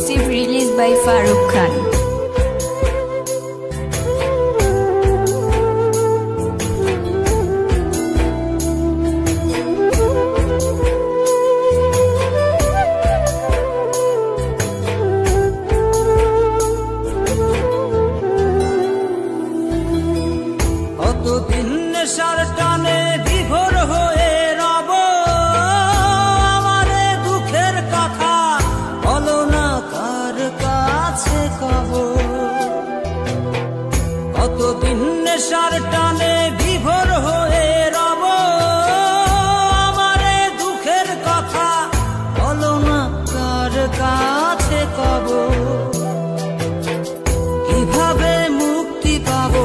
Exclusive release by Farooq Khan. কতদিন নেশার টানে বিভোর হয়ে রব, আমারে দুঃখের কথা বলো না কার কাছে কব। কতদিন নেশার টানে বিভোর হয়ে রব, আমারে দুঃখের কথা বলো না কার কাছে কব। কিভাবে মুক্তি পাবো,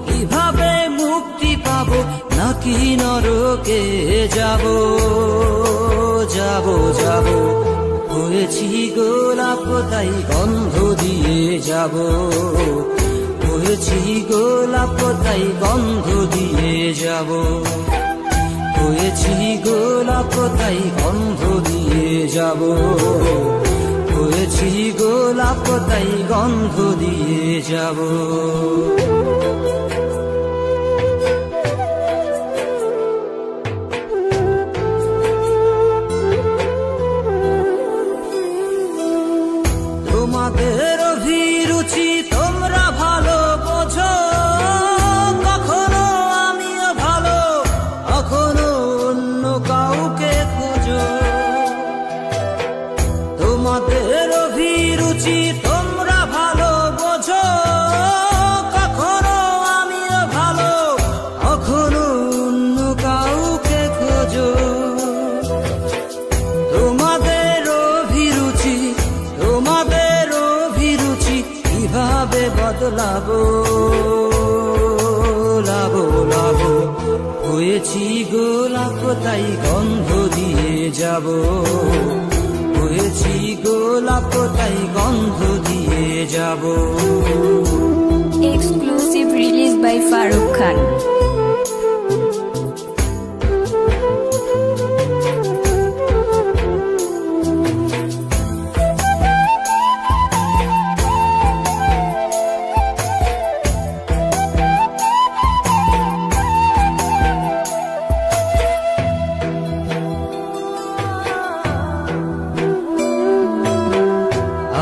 কিভাবে মুক্তি পাবো, নাকি নরকে যাব যাব যাব। হয়েছি গোলাপ তাই গন্ধ দিয়ে যাব, হয়েছি গোলাপ তাই গন্ধ দিয়ে যাব, হয়েছি গোলাপ তাই গন্ধ দিয়ে যাব, হয়েছি গোলাপ তাই গন্ধ দিয়ে যাব। তোমাদের অভিরুচি তোমরা ভালো বোঝো, কখনো আমিও ভালো, কখনো অন্য কাউকে খোঁজো। তোমাদের অভিরুচি তোমরা ভালো বোঝো, কখনো আমিও ভালো, কখনো অন্য কাউকে খোঁজো। তোমাদের অভিরুচি, তোমাদের অভিরুচি কিভাবে বদলাবো লাবো লাবো। হয়েছি গোলাপ তাই গন্ধ দিয়ে যাব, হয়েছি গোলাপ তাই গন্ধ দিয়ে যাব। Exclusive release by Farooq Khan.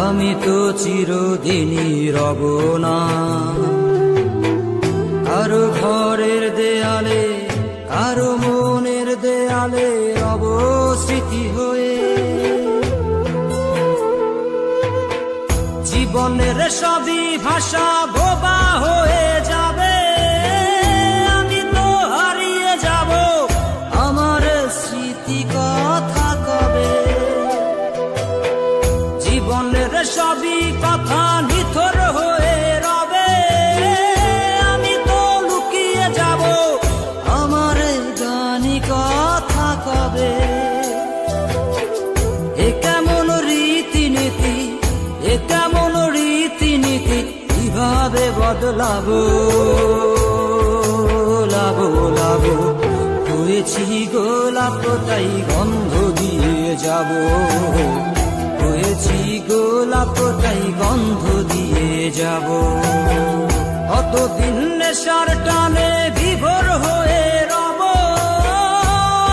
আমি তো চিরদিনই রব না কারো ঘরের দেয়ালে, কারো মনের দেয়ালে রব স্মৃতি হয়ে। জীবনের সবই ভাষা বোবা হয়ে যাবে, আমি তো হারিয়ে যাব, আমার স্মৃতি কথা কবে। জীবনের সবই কথা নিথর হয়ে রবে, আমি তো লুকিয়ে যাব, আমার গানি কথা কবে। এ কেমন রীতিনীতি, এ কেমন রীতিনীতি, কিভাবে বদলাবো লাবো লাবো। হয়েছি গোলাপ তাই গন্ধ দিয়ে যাব, হয়েছি গোলাপ তাই গন্ধ দিয়ে যাব। কতদিন নেশার টানে বিভোর হয়ে রব,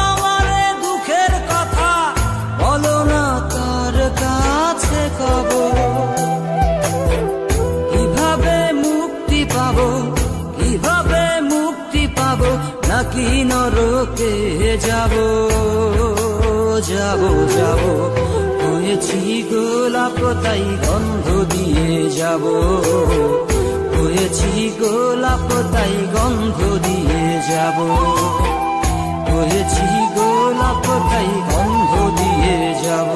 আমারে দুঃখের কথা বলো না কার কাছে কব। কিভাবে মুক্তি পাবো, কিভাবে মুক্তি পাবো, নাকি নরকে যাব যাব যাব। হয়েছি গোলাপ তাই গন্ধ দিয়ে যাব, হয়েছি গোলাপ তাই গন্ধ দিয়ে যাব, হয়েছি গোলাপ তাই গন্ধ দিয়ে যাব।